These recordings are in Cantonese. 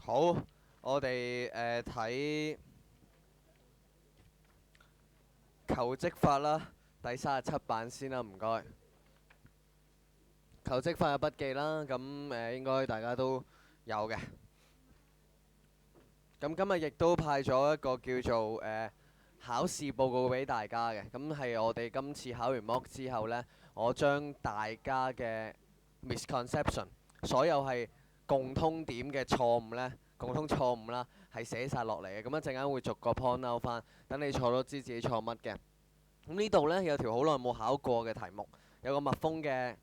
好，我哋睇求職法啦，第37版先啦，唔該。求職法嘅筆記啦，咁應該大家都有嘅。咁今日亦都派咗一個叫做考試報告俾大家嘅，咁係我哋今次考完 mock 之後呢，我將大家嘅 misconception，所有係共通點嘅錯誤呢，共通錯誤啦，係寫晒落嚟嘅。咁一陣間會逐個 point out 翻，等你錯都知自己錯乜嘅。咁呢度呢，有條好耐冇考過嘅題目，有個密封嘅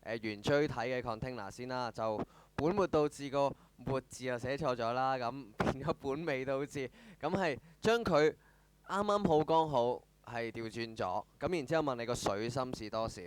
圓錐體嘅 container 先啦，就本末倒置個末字就寫錯咗啦，咁變咗本尾倒置，咁係將佢啱啱好剛好係調轉咗，咁然之後問你個水深是多少？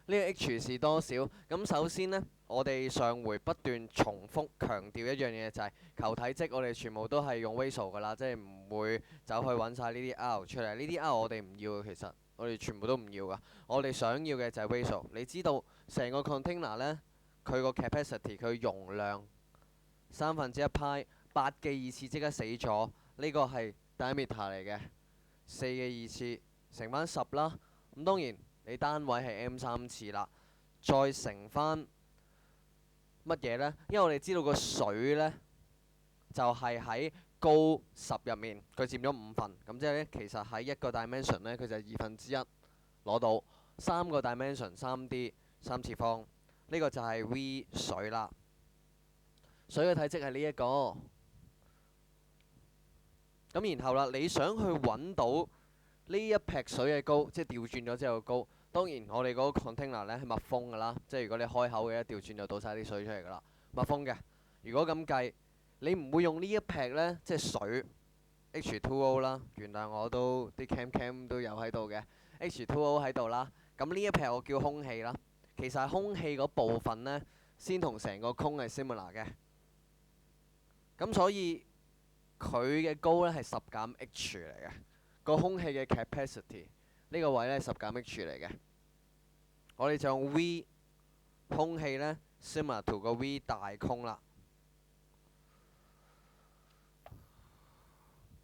呢個 H 是多少？咁首先呢，我哋上回不斷重複強調一樣嘢，就係求體積，我哋全部都係用 ratio 㗎啦，即係唔會走去揾晒呢啲 R 出嚟。呢啲 R 我哋唔要嘅，其實我哋全部都唔要㗎。我哋想要嘅就係 ratio。你知道成個 container 呢，佢個 capacity 佢容量1/3派8嘅二次即刻死咗，呢個係 diameter 嚟嘅，4嘅二次乘翻10啦。咁當然你單位係 M3次啦，再乘翻乜嘢呢？因為我哋知道個水呢，就係喺高10入面，佢佔咗5份，咁即係呢，其實喺一個 dimension 呢，佢就係1/2攞到3個 dimension 3D 三次方，呢個就係 V 水啦。水嘅體積係呢一個，咁然後啦，你想去揾到呢一劈水嘅高，即係調轉咗之後嘅高。當然我哋嗰個 container 呢係密封㗎啦，即係如果你開口嘅一調轉就倒晒啲水出嚟㗎啦，密封嘅。如果咁計，你唔會用呢一劈呢，即係水 H2O 啦，原諒我都啲 cam 都有喺度嘅 H2O 喺度啦。咁呢一劈我叫空氣啦，其實係空氣嗰部分呢，先同成個空係 similar 嘅。咁所以佢嘅高呢係10減 H 嚟嘅，個空氣嘅 capacity 呢個位呢係10減 H 嚟嘅。我哋就用 V 空氣呢 similar to 個 V 大空啦。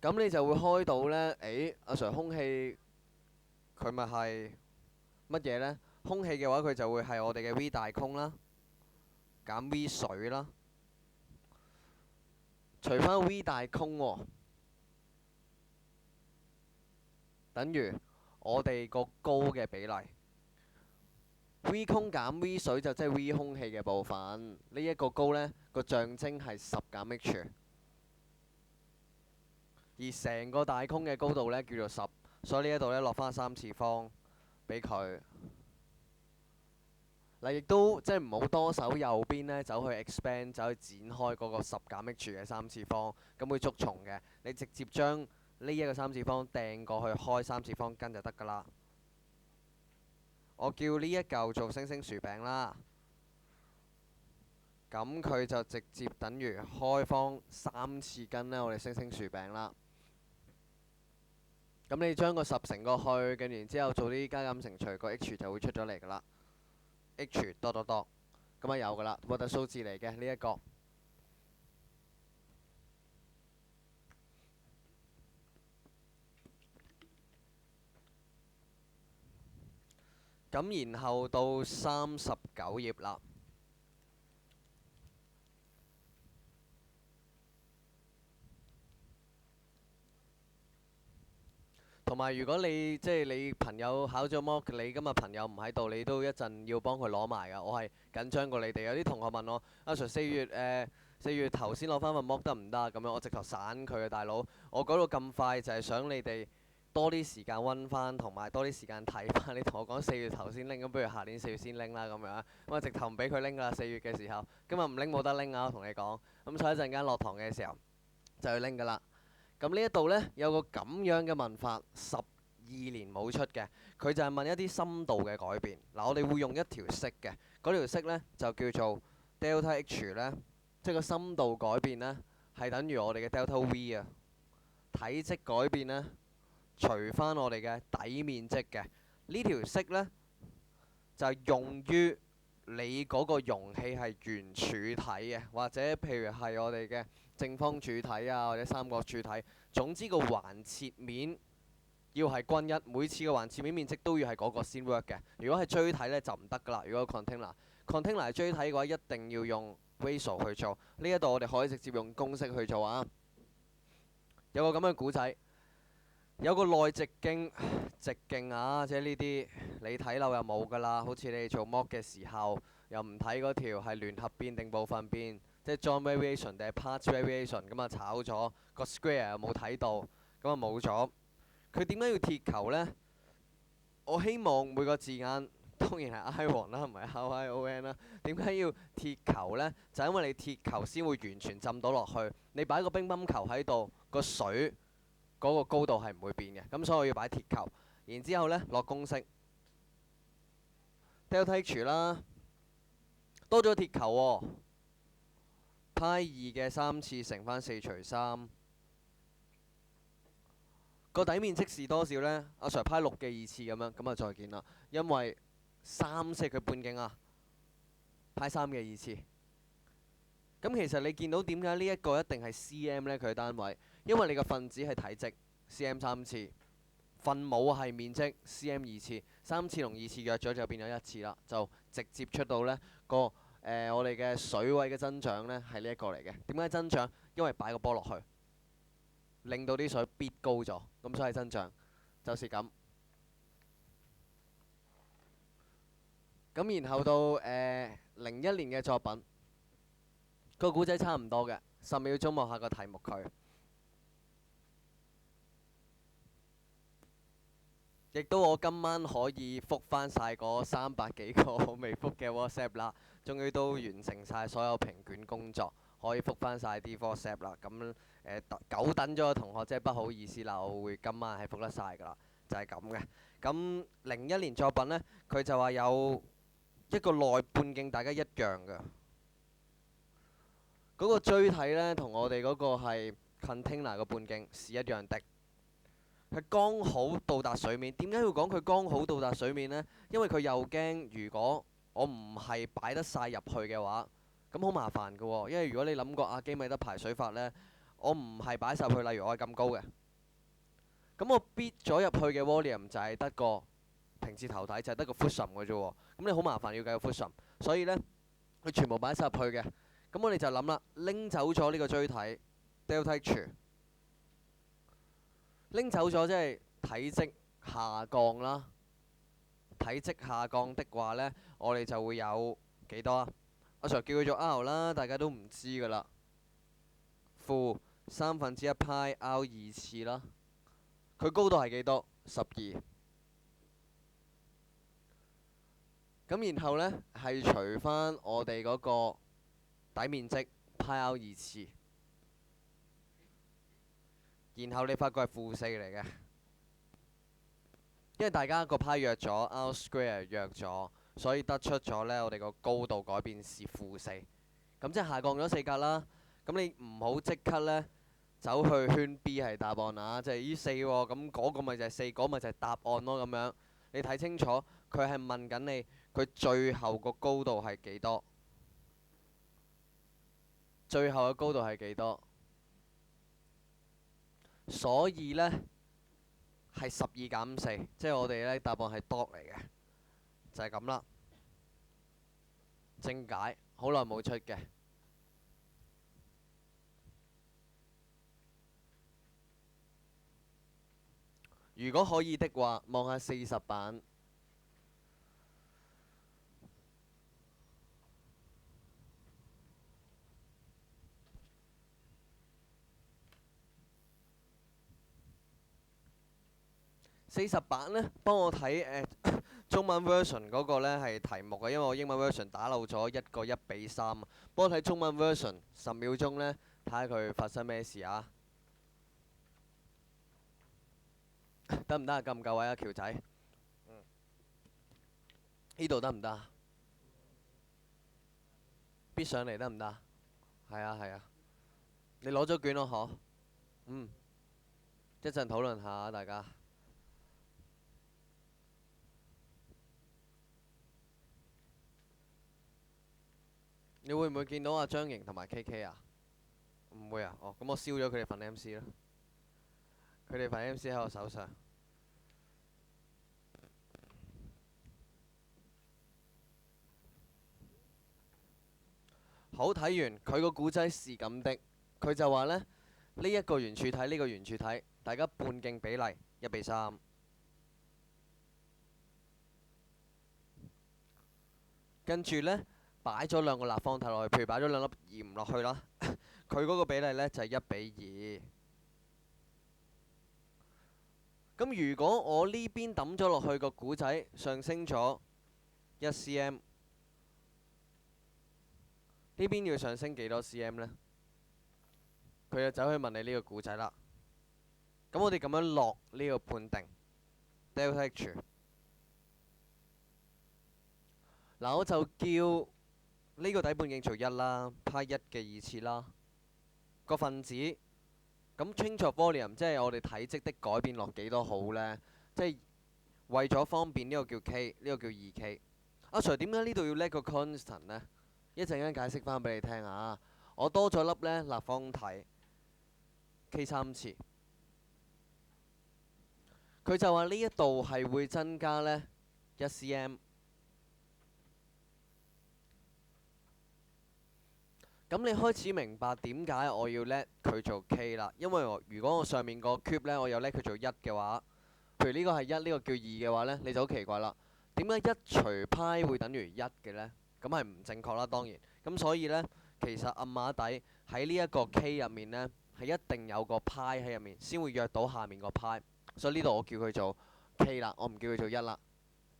咁你就會開到呢，阿 Sir 空氣佢咪係乜嘢呢？空氣嘅話佢就會係我哋嘅 V 大空啦，減 V 水啦，除翻 V 大空喎，等於我哋個高嘅比例。V 空減 V 水就即係 V 空氣嘅部分，呢一個高呢個象徵係10減 H，而成個大空嘅高度呢叫做10，所以呢一度呢落翻三次方俾佢。嗱，亦都即係唔好多手右邊呢走去 expand 走去展開嗰個10減 H 嘅三次方，咁會捉蟲嘅。你直接將呢一個三次方掟過去開三次方根就得㗎啦。我叫呢一嚿做星星薯餅啦，咁佢就直接等於開方3次根呢，我哋星星薯餅啦。咁你將個10乘過去，跟住然之後做啲加減乘除，個 H 就會出咗嚟㗎啦。H 多多多，咁啊有㗎啦，獲得數字嚟嘅呢一個。咁然後到39頁啦。同埋如果你即係你朋友考咗 mock，你今日朋友唔喺度，你都一陣要幫佢攞埋㗎。我係緊張過你哋。有啲同學問我：阿 Sir 4月頭先攞翻份 mock 得唔得啊？咁樣我直頭散佢啊，大佬！我講到咁快就係想你哋多啲時間温翻，同埋多啲時間睇翻。你同我講4月頭先拎，咁不如下年4月先拎啦咁樣。咁啊直頭唔俾佢拎㗎啦，4月嘅時候，今日唔拎冇得拎啊！我同你講。咁所以一陣間落堂嘅時候就去拎㗎啦。咁呢一度呢，有個咁樣嘅問法，12年冇出嘅，佢就係問一啲深度嘅改變。嗱，我哋會用一條式嘅，嗰條式呢就叫做 delta H 呢，即係個深度改變呢，係等於我哋嘅 delta V 啊。體積改變呢，除翻我哋嘅底面積嘅呢條式呢，就係用於你嗰個容器係圓柱體嘅，或者譬如係我哋嘅正方柱體啊，或者三角柱體，總之個橫切面要係均一，每次嘅橫切面面積都要係嗰個先 work 嘅。如果係錐體呢，就唔得㗎啦。如果 container 係錐體嘅話，一定要用 ratio 去做。呢一度我哋可以直接用公式去做啊。有個咁嘅古仔，有個內直徑啊，即係呢啲你睇漏又冇㗎啦。好似你哋做 mock 嘅時候，又唔睇嗰條係聯合邊定部分邊，即係 joint variation 定係 part variation，咁啊炒咗個 square 又冇睇到，咁啊冇咗。佢點解要鐵球呢？我希望每個字眼當然係 iron 啦，唔係 ion 啦。點解要鐵球呢？就因為你鐵球先會完全浸到落去。你擺個乒乓球喺度，個水嗰個高度係唔會變嘅。咁所以我要擺鐵球。然之後呢，落公式 delta H 啦，多咗鐵球喎。派2嘅3次乘翻4除3。個底面積是多少呢？阿 Sir 派6嘅2次咁樣，咁啊再見啦。因為3即係佢半徑啊，派3嘅2次。咁其實你見到點解呢一個一定係 cm 呢？佢單位，因為你個分子係體積 cm 3次，分母係面積 cm 2次，3次同2次約咗就變咗1次啦，就直接出到呢個我哋嘅水位嘅增長呢係呢一個嚟嘅。點解增長？因為擺個波落去。令到啲水必高咗，咁所以增長就是咁。咁然後到01年嘅作品，個古仔差唔多嘅，10秒鐘望下個題目佢。亦都我今晚可以覆返晒嗰300幾個未覆嘅 WhatsApp 啦，終於都完成晒所有評卷工作，可以覆返晒啲 WhatsApp 啦。咁久等咗嘅同學，即係不好意思啦，我會今晚係覆得晒㗎啦，就係咁嘅。咁01年作品呢，佢就話有一個內半徑大家一樣嘅，嗰個錐體呢，同我哋嗰個係 container 嘅半徑是一樣的。係剛好到達水面。點解要講佢剛好到達水面呢？因為佢又驚，如果我唔係擺得晒入去嘅話，咁好麻煩㗎喎。因為如果你諗過阿基米德排水法呢，我唔係擺晒入去，例如我係咁高嘅，咁我逼咗入去嘅 volume 就係得個平置頭體，就係得個 friction 嘅啫喎。咁你好麻煩要計個 friction，所以呢，佢全部擺晒入去嘅。咁我哋就諗啦，拎走咗呢個錐體 delta H。拎走咗即係體積下降啦。體積下降的話呢，我哋就會有幾多啊？阿 Sir 叫佢做 R 啦，大家都唔知㗎啦。負1/3派 R 2次啦。佢高度係幾多？12。咁然後呢，係除返我哋嗰個底面積派 R 2次。然後你發覺係負4嚟嘅，因為大家個派約咗 ，R square 約咗，所以得出咗呢，我哋個高度改變是負4。咁即係下降咗4格啦。咁你唔好即刻呢走去圈 B 係答案啊，即係依4喎。咁嗰個咪就係4，嗰咪就係答案咯。咁樣你睇清楚，佢係問緊你，佢最後個高度係幾多？最後嘅高度係幾多？所以呢，係12減4，即係我哋呢答案係 dot 嚟嘅，就係咁啦。正解好耐冇出嘅。如果可以的話，望下40版。40版呢，幫我睇中文 version 嗰個呢係題目嘅，因為我英文 version 打漏咗一個1:3啊。幫我睇中文 version 10秒鐘呢，睇下佢發生咩事啊？得唔得啊？夠唔夠位啊，喬仔？呢度得唔得？必上嚟得唔得？係啊係啊，你攞咗卷咯嗬？一陣討論下大家。你會唔會見到阿張瑩同埋 KK 啊？唔會啊，哦，咁我燒咗佢哋份 MC 啦。佢哋份 MC 喺我手上。好，睇完佢個古仔是咁的，佢就話呢，呢一個圓柱體，呢個圓柱體，大家半徑比例1:3。跟住呢，擺咗兩個立方體落去，譬如擺咗兩粒鹽落去啦，佢嗰個比例呢就係1:2。咁如果我呢邊抌咗落去個古仔上升咗1cm，呢邊要上升幾多 cm 呢？佢就走去問你呢個古仔啦。咁我哋咁樣落呢個判定 delta H。嗱，我就叫呢個底半徑做1啦，派1嘅2次啦。個分子咁 change of volume 即係我哋體積的改變落幾多好呢？即係為咗方便，呢個叫 K，呢個叫 2K。阿 Sir 點解呢度要叻個 constant 呢？一陣間解釋翻俾你聽啊！我多咗粒呢立方體 K 3次，佢就話呢一度係會增加呢1cm。咁你開始明白點解我要叻佢做 K 啦？因為如果我上面個 cube 呢，我有叻佢做1嘅話，譬如呢個係1，呢個叫2嘅話呢，你就好奇怪啦。點解1除派會等於1嘅呢？咁係唔正確啦，當然。咁所以呢，其實暗碼底喺呢一個 K 入面呢，係一定有個派喺入面，先會約到下面個派。所以呢度我叫佢做 K 啦，我唔叫佢做1啦。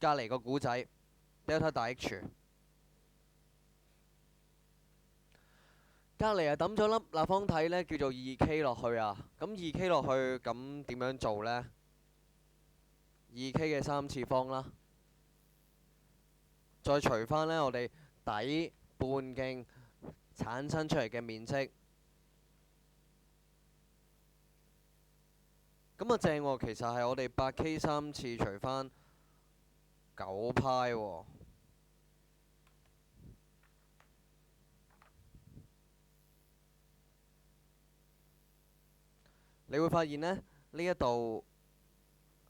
隔離個古仔 delta 大 H。隔離係抌咗粒立方體呢，叫做 2K 落去啊。咁 2K 落去，咁點樣做呢？2K 嘅3次方啦，再除翻呢我哋底半徑產生出嚟嘅面積。咁啊正喎，其實係我哋8K 3次除翻9派喎。你會發現呢，呢一度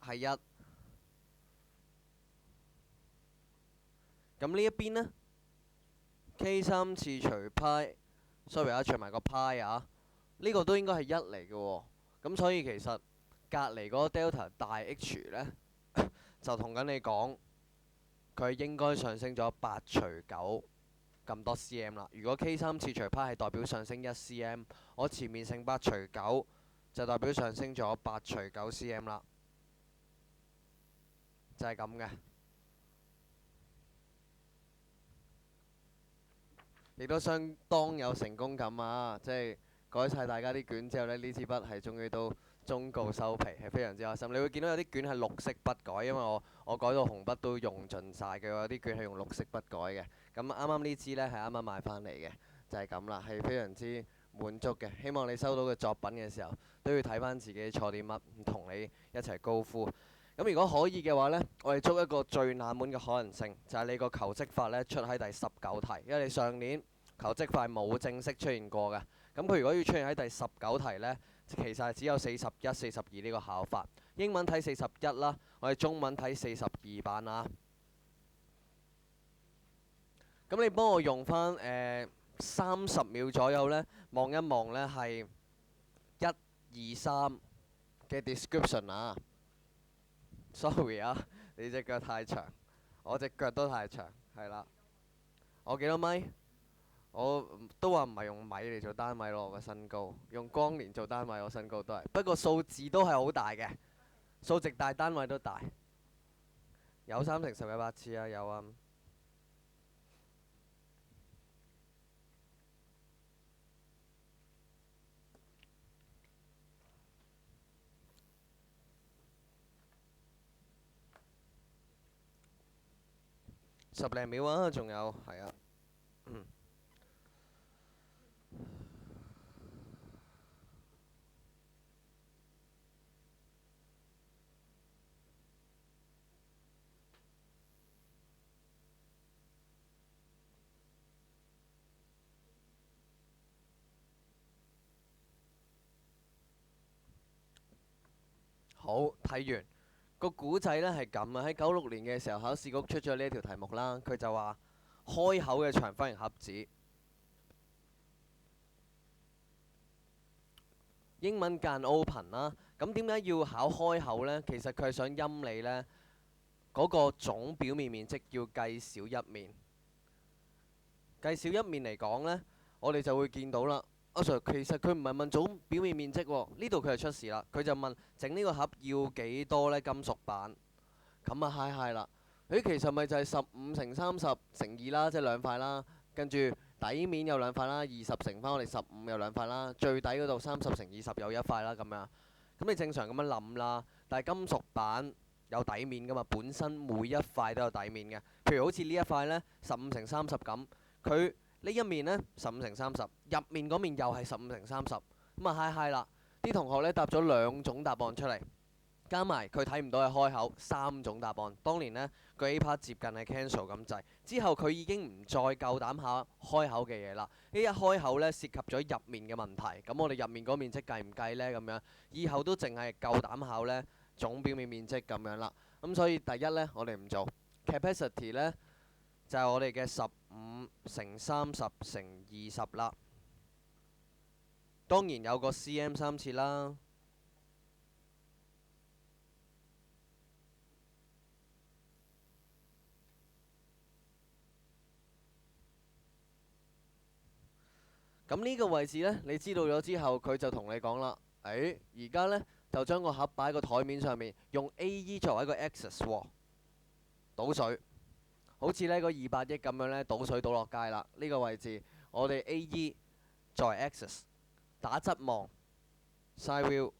係1，咁呢一邊呢 K 3次除派，sorry 啊，除埋個派啊，呢個都應該係1嚟嘅喎。咁所以其實隔離嗰個 delta 大 H 呢，就同緊你講，佢應該上升咗8除9咁多 cm 啦。如果 K 3次除派係代表上升1cm，我前面乘8除9就代表上升咗8除9 cm 啦，就係咁嘅。亦都相當有成功感啊！即係改晒大家啲卷之後呢，呢支筆係終於都終告收皮，係非常之開心。你會見到有啲卷係綠色筆改，因為我改到紅筆都用盡晒嘅，有啲卷係用綠色筆改嘅。咁啱啱呢支呢係啱啱買翻嚟嘅，就係咁啦，係非常之滿足嘅。希望你收到嘅作品嘅時候都要睇翻自己錯啲乜，同你一齊高呼。咁如果可以嘅話呢，我哋捉一個最冷門嘅可能性，就係你個求積法呢出喺第19題，因為你上年求積法冇正式出現過嘅。咁佢如果要出現喺第19題呢，其實係只有41、42呢個考法。英文睇41啦，我哋中文睇42版啊。咁你幫我用翻30秒左右呢，望一望呢係1、2、3嘅 description 啊。Sorry 啊，你隻腳太長，我隻腳都太長，係啦。我幾多米？我都話唔係用米嚟做單位咯，我個身高用光年做單位，我身高都係。不過數字都係好大嘅，數值大單位都大。有3乘10嘅8次啊，有啊。10零秒啊，仲有，係啊。好，睇完個古仔呢係咁啊，喺96年嘅時候，考試局出咗呢一條題目啦，佢就話開口嘅長方形盒子，英文間 open 啦。咁點解要考開口呢？其實佢係想陰你呢嗰個總表面面積要計少一面。計少一面嚟講呢，我哋就會見到啦。阿 Sir 其實佢唔係問總表面面積喎，呢度佢係出事啦。佢就問整呢個盒要幾多呢金屬板？咁啊嗨嗨啦！誒，其實咪就係15×30×2啦，即係兩塊啦。跟住底面有兩塊啦，20乘翻我哋15有兩塊啦。最底嗰度30×20有一塊啦，咁樣。咁你正常咁樣諗啦。但係金屬板有底面噶嘛，本身每一塊都有底面嘅。譬如好似呢一塊呢，15×30咁，佢呢一面呢15×30，入面嗰面又係15×30，咁啊嗨嗨啦！啲同學呢答咗兩種答案出嚟。加埋佢睇唔到係開口，三種答案。當年呢，個 A part 接近係 cancel 咁滯，之後佢已經唔再夠膽考開口嘅嘢啦。呢一開口呢，涉及咗入面嘅問題，咁我哋入面嗰面積計唔計呢？咁樣以後都淨係夠膽考呢總表面面積咁樣啦。咁所以第一呢，我哋唔做 capacity 呢，就係我哋嘅15×30×20啦。當然有個 cm 三次啦。咁呢個位置呢，你知道咗之後，佢就同你講啦。誒，而家呢，就將個盒擺喺個台面上面，用 AE 作為一個 axis 喎，倒水，好似呢個200億咁樣呢，倒水倒落街啦。呢個位置我哋 AE 作為 axis，打側望 side view，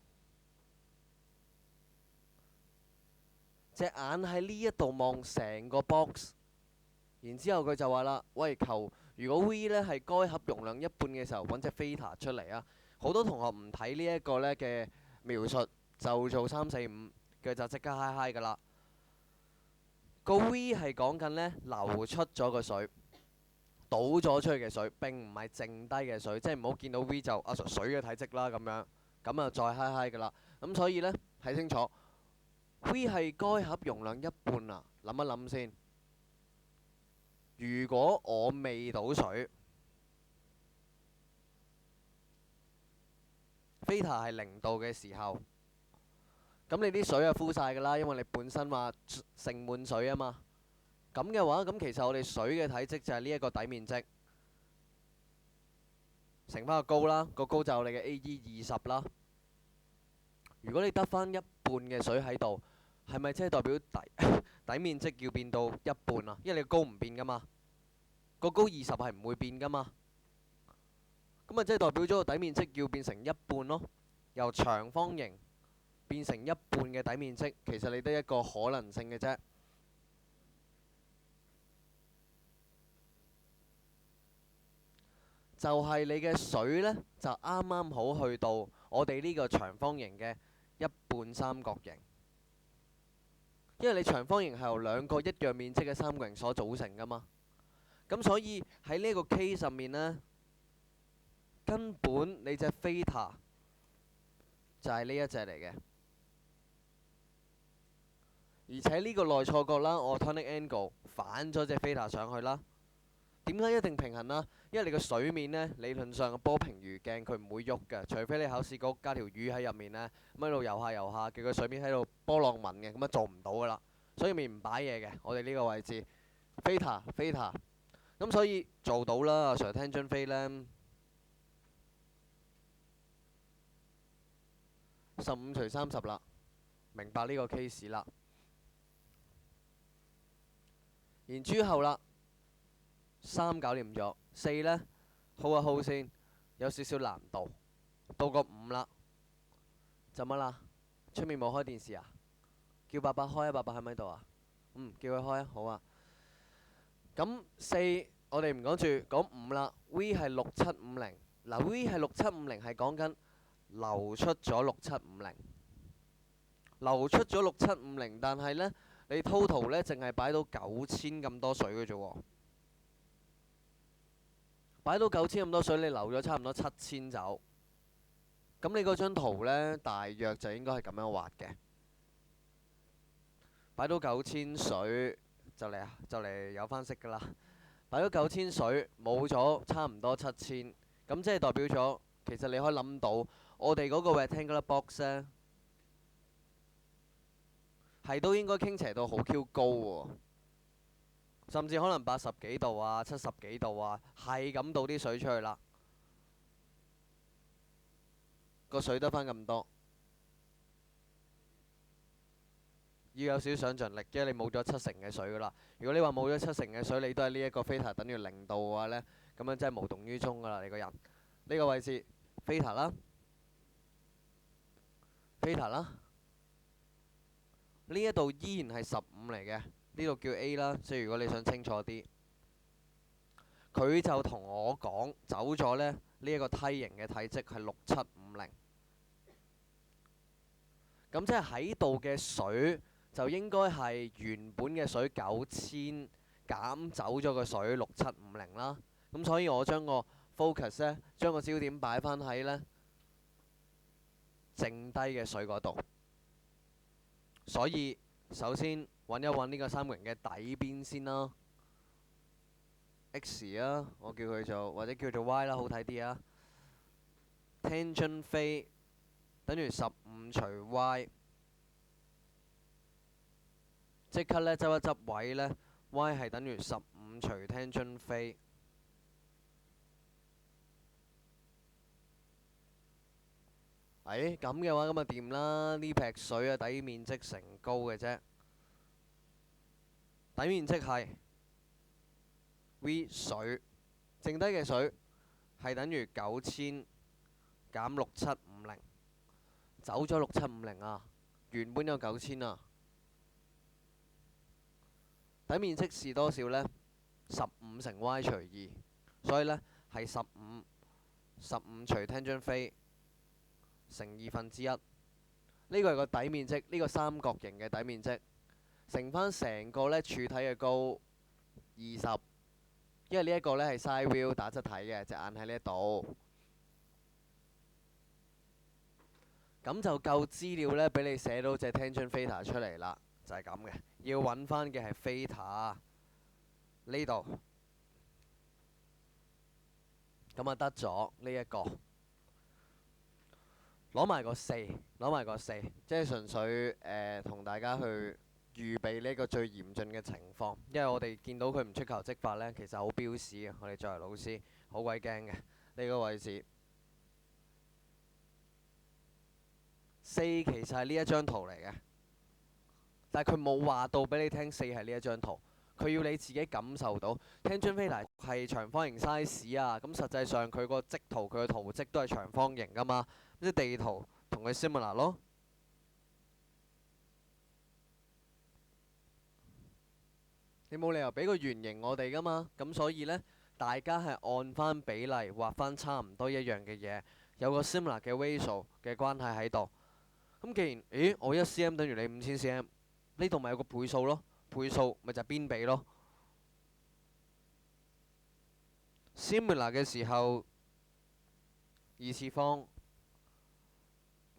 隻眼喺呢一度望成個 box，然之後佢就話啦：喂，求如果 V 呢係該盒容量一半嘅時候，揾隻 theta 出嚟啊！好多同學唔睇呢一個呢嘅描述，就做345，佢就即刻嗨嗨噶啦。個 V 係講緊呢流出咗個水，倒咗出去嘅水，並唔係剩低嘅水，即係唔好見到 V 就阿 Sir 水嘅體積啦咁樣，咁啊再嗨嗨噶啦。咁所以呢，睇清楚 V 係該盒容量一半啊！諗一諗先。如果我未倒水，theta 係0度嘅時候，咁你啲水啊敷晒㗎啦，因為你本身話盛滿水啊嘛。咁嘅話，咁其實我哋水嘅體積就係呢一個底面積乘翻個高啦，個高就係你嘅 AE 20啦。如果你得翻一半嘅水喺度，係咪即係代表底面積要變到一半啊？因為你個高唔變㗎嘛，個高20係唔會變㗎嘛。咁啊，即係代表咗個底面積要變成一半咯，由長方形變成一半嘅底面積，其實你得一個可能性嘅啫，就係你嘅水呢，就啱啱好去到我哋呢個長方形嘅一半三角形，因為你長方形係由兩個一樣面積嘅三角形所組成㗎嘛。咁所以喺呢個 case 上面呢，根本你隻 theta 就係呢一隻嚟嘅，而且呢個內錯角啦，我 tonic angle 反咗隻 theta 上去啦。點解一定平衡啦？因為你個水面呢，理論上個波平如鏡，佢唔會喐嘅，除非你考試局加條魚喺入面呢，咁喺度游下游下，叫個水面喺度波浪紋嘅，咁啊做唔到噶啦。所以面唔擺嘢嘅，我哋呢個位置 theta，咁所以做到啦。阿 Sir 聽津飛呢15×30啦，明白呢個 case 啦。然之後啦，3搞掂咗，4呢 hold 一 hold 先，有少少難度。到個5啦，就乜啦？出面冇開電視啊？叫爸爸開啊！爸爸喺咪度啊？叫佢開啊！好啊。咁4我哋唔講住，講5啦。V 係6750，嗱 V 係6750係講緊流出咗6750，流出咗6750，但係呢，你 total 呢淨係擺到9000咁多水嘅啫喎，擺到9000咁多水，你流咗差唔多7000走。咁你嗰張圖呢，大約就應該係咁樣畫嘅。擺到9000水就嚟有翻色㗎啦。擺咗9000水，冇咗差唔多7000，咁即係代表咗，其實你可以諗到，我哋嗰個 rectangular box 呢，係都應該傾斜到好 Q 高喎，甚至可能80幾度啊、70幾度啊，係咁倒啲水出去啦，個水得翻咁多，要有少少想像力，因為你冇咗70嘅水㗎啦。如果你話冇咗70嘅水，你都係呢一個 theta 等於0度嘅話呢，咁樣真係無動於衷㗎啦，你個人。呢個位置 theta 啦，theta 啦，呢一度依然係15嚟嘅，呢度叫 A 啦，所以如果你想清楚啲，佢就同我講走咗呢一個梯形嘅體積係6750，咁即係喺度嘅水就應該係原本嘅水9000減走咗個水6750啦，咁所以我將個 focus 呢，將個焦點擺返喺呢剩低嘅水嗰度，所以首先揾一揾呢個三角形嘅底邊先啦。X 啊，我叫佢做或者叫做 Y 啦，好睇啲啊。Tangent 飛等於15除 Y， 即刻呢執一執位呢 Y 係等於15除 Tangent 飛。咁嘅話咁就掂啦，呢劈水啊底面積乘高嘅啫，底面積係 V 水，剩低嘅水係等於9000減6750，走咗6750啊，原本有9000啊，底面積是多少呢？15乘 Y 除2，所以呢係15除 Tangent 飛乘1/2，呢個係個底面積，呢個三角形嘅底面積乘翻成個呢柱體嘅高20，因為呢一個呢係 side view 打側睇嘅，隻眼喺呢度，咁就夠資料呢俾你寫到隻 tangent theta 出嚟啦，就係咁嘅。要揾翻嘅係 theta 呢度，咁啊得咗呢一個。攞埋個4，攞埋個4，即係純粹同大家去預備呢個最嚴峻嘅情況，因為我哋見到佢唔出球即發呢，其實好標示嘅。我哋作為老師好鬼驚嘅呢個位置。4其實係呢一張圖嚟嘅，但係佢冇話到俾你聽4係呢一張圖，佢要你自己感受到。Tangent theta 係長方形 size 啊，咁實際上佢個積圖佢個圖積都係長方形噶嘛。即係地圖同佢 similar 咯，你冇理由俾個圓形我哋噶嘛，咁所以呢，大家係按翻比例畫翻差唔多一樣嘅嘢，有個 similar 嘅 ratio 嘅關係喺度。咁既然，我1cm等於你5000cm，呢度咪有個倍數咯，倍數咪就係邊比咯。similar 嘅時候，二次方。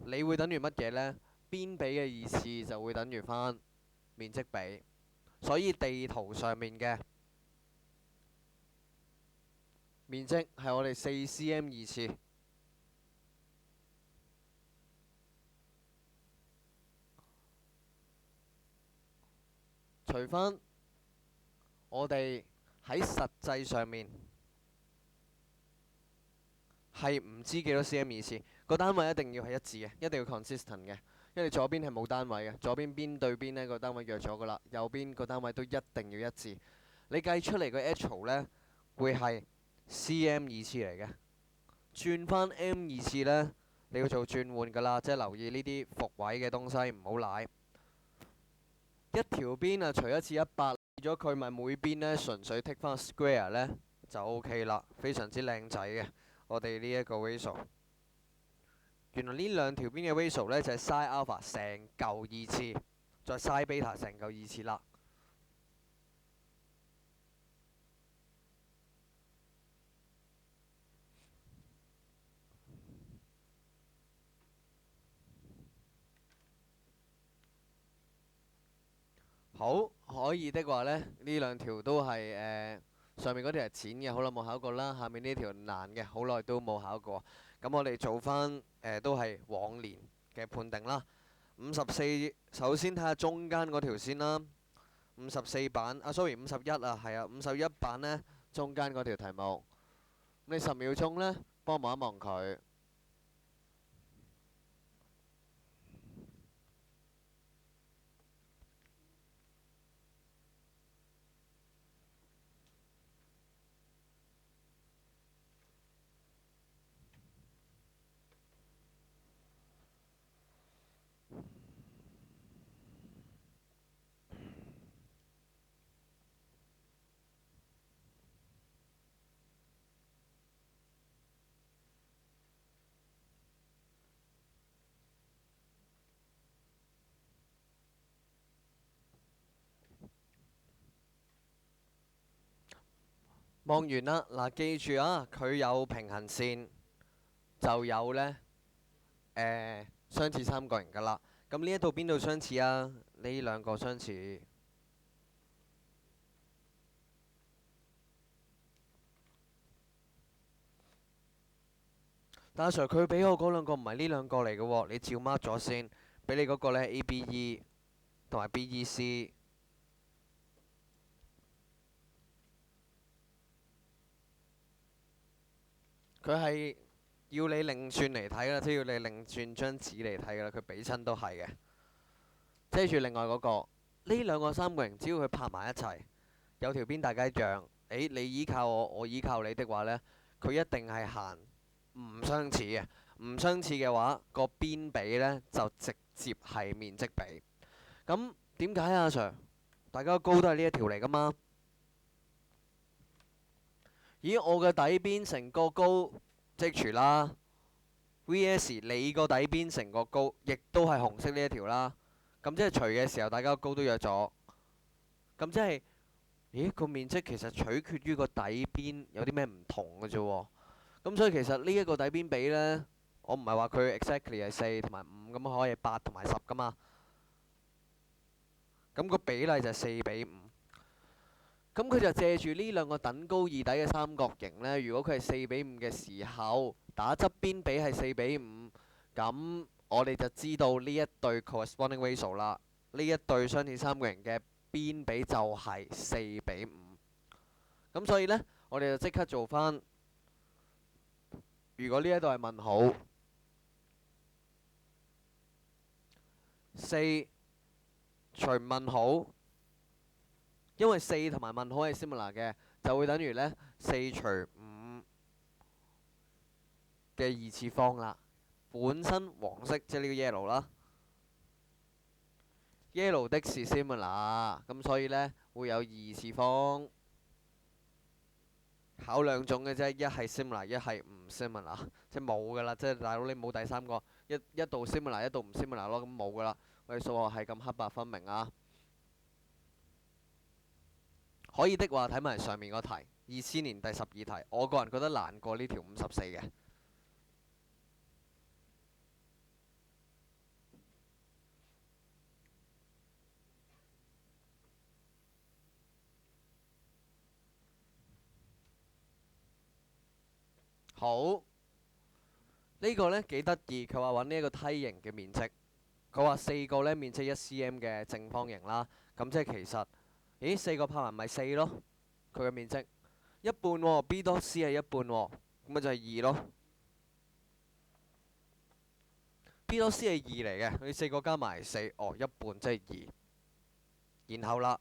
你會等於乜嘢呢？邊比嘅二次就會等於翻面積比，所以地圖上面嘅面積係我哋4cm 二次。除翻我哋喺實際上面係唔知幾多 cm 二次。個單位一定要係一致嘅，一定要 consistent 嘅，因為左邊係冇單位嘅，左邊邊對邊呢個單位約咗噶啦，右邊個單位都一定要一致。你計出嚟個 h 呢會係 cm 二次嚟嘅，轉翻 m 二次呢，你要做轉換噶啦，即係留意呢啲復位嘅東西唔好賴。一條邊啊，除一次100，變咗佢咪每邊呢純粹剔翻 square 呢就 OK 啦，非常之靚仔嘅。我哋呢一個 ratio。原來呢兩條邊嘅 ratio 呢，就係 sin alpha 成嚿二次，再 sin beta 成嚿二次啦。好，可以的話呢，呢兩條都係上面嗰條係淺嘅，好耐冇考過啦。下面呢條難嘅，好耐都冇考過。咁我哋做翻都係往年嘅判定啦。54，首先睇下中間嗰條先啦。54版啊，sorry，51啊，係啊，51版呢，中間嗰條題目，你10秒鐘呢，幫我望一望佢。望完啦，嗱，記住啊，佢有平行線，就有呢相似三角形噶啦。咁呢一度邊度相似啊？呢兩個相似。但阿 Sir 佢俾我嗰兩個唔係呢兩個嚟嘅喎，你照 mark 咗先。俾你嗰個呢 ABE 同埋 BEC，佢係要你另轉嚟睇啦，即係要你另轉張紙嚟睇噶啦。佢俾親都係嘅。遮住另外嗰個，呢兩個三角形只要佢拍埋一齊，有條邊大家一樣，你依靠我，我依靠你的話呢，佢一定係行唔相似嘅。唔相似嘅話，個邊比呢就直接係面積比。咁點解啊，Sir？大家高都係呢一條嚟噶嘛？咦，我嘅底邊成個高即除啦，VS 你個底邊成個高，亦都係紅色呢一條啦。咁即係除嘅時候，大家高都約咗。咁即係，咦，個面積其實取決於個底邊有啲咩唔同嘅啫喎。咁所以其實呢一個底邊比呢，我唔係話佢 exactly 係4同埋5，咁可以8同埋10噶嘛。咁個比例就係4:5。咁佢就借住呢兩個等高異底嘅三角形呢，如果佢係4:5嘅時候，打側邊比係4:5，咁我哋就知道呢一對 corresponding ratio 啦。呢一對相似三角形嘅邊比就係4:5。咁所以呢，我哋就即刻做翻。如果呢一度係問號，4除問號。因為4同埋問號係 similar 嘅，就會等於呢4除5嘅2次方啦。本身黃色即係呢個 yellow 啦，yellow 的是 similar，咁所以呢會有2次方。考兩種嘅啫，一係 similar，一係唔 similar，即係冇噶啦。即係大佬你冇第三個，一度 similar，一度唔 similar 咯，咁冇噶啦。我哋數學係咁黑白分明啊！可以的話睇埋上面個題，2000年第12題，我個人覺得難過呢條54嘅。好，呢個呢幾得意，佢話揾呢一個梯形嘅面積，佢話4個呢面積1cm嘅正方形啦，咁即係其實，咦4個拍埋咪4咯，佢嘅面積一半喎，B 多 C 係一半喎，咁咪就係2咯。B 多 C 係2嚟嘅，佢4個加埋4，哦，一半即係2。然後啦，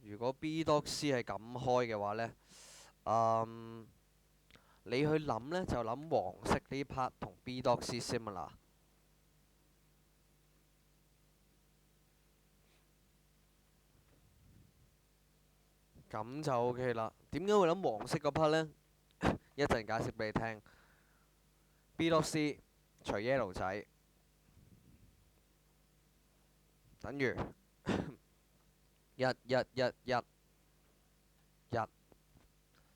如果 B 多 C 係咁開嘅話呢，你去諗呢，就諗黃色呢 part 同 B 多 C similar。咁就 OK 啦。點解會諗黃色嗰 part 呢？一陣解釋俾你聽。B 多 C 除 yellow 仔等於1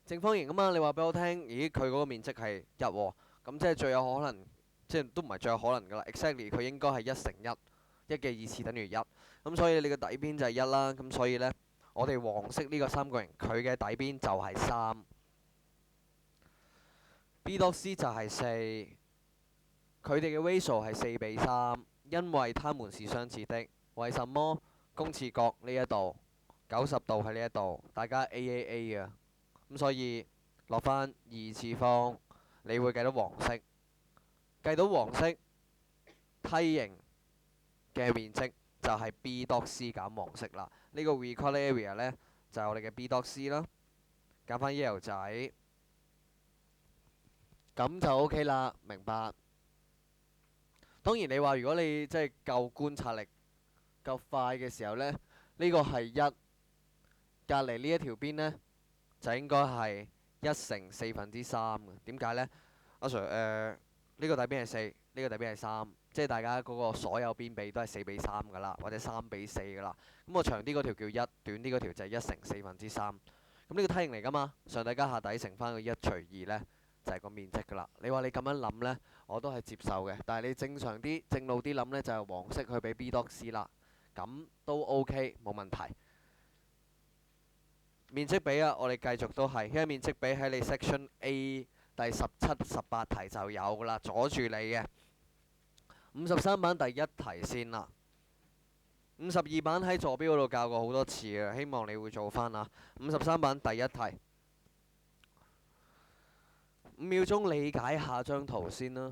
正方形啊嘛。你話俾我聽，咦佢嗰個面積係1喎，咁即係最有可能，即係都唔係最有可能噶啦。exactly 佢應該係1乘1，一嘅二次等於一，咁所以你嘅底邊就係一啦。咁所以呢，我哋黃色呢個三角形佢嘅底邊就係三。B 度 C 就係四，佢哋嘅 ratio 係4:3，因為它們是相似的。為什麼？公廁角呢一度90度喺呢一度，大家 A 嘅，咁所以落返二次方，你會計到黃色，計到黃色梯形嘅面積就係 B 度 C 減黃色啦。呢個 required area 呢，就係我哋嘅 B 度 C 啦，減返 yellow 仔，咁就 OK 啦，明白？當然你話如果你即係夠觀察力夠快嘅時候呢，呢個係1，隔離呢一條邊呢，就應該係1乘3/4嘅。點解呢？阿 Sir 呢個底邊係4，呢個底邊係3，即係大家嗰個所有邊比都係4:3噶啦，或者3:4噶啦。咁我長啲嗰條叫1，短啲嗰條就係1乘4/3。咁呢個梯形嚟噶嘛，上底加下底乘翻個1/2呢，就係個面積噶啦。你話你咁樣諗呢，我都係接受嘅。但係你正常啲、正路啲諗呢，就係黃色去俾 B 度 C 啦，咁都 OK 冇問題。面積比啊，我哋繼續都係，因為面積比喺你 section A 第17、18題就有噶啦，阻住你嘅。53版第一題先啦。52版喺坐標嗰度教過好多次嘅，希望你會做翻啊。53版第一題，5秒鐘理解下張圖先啦。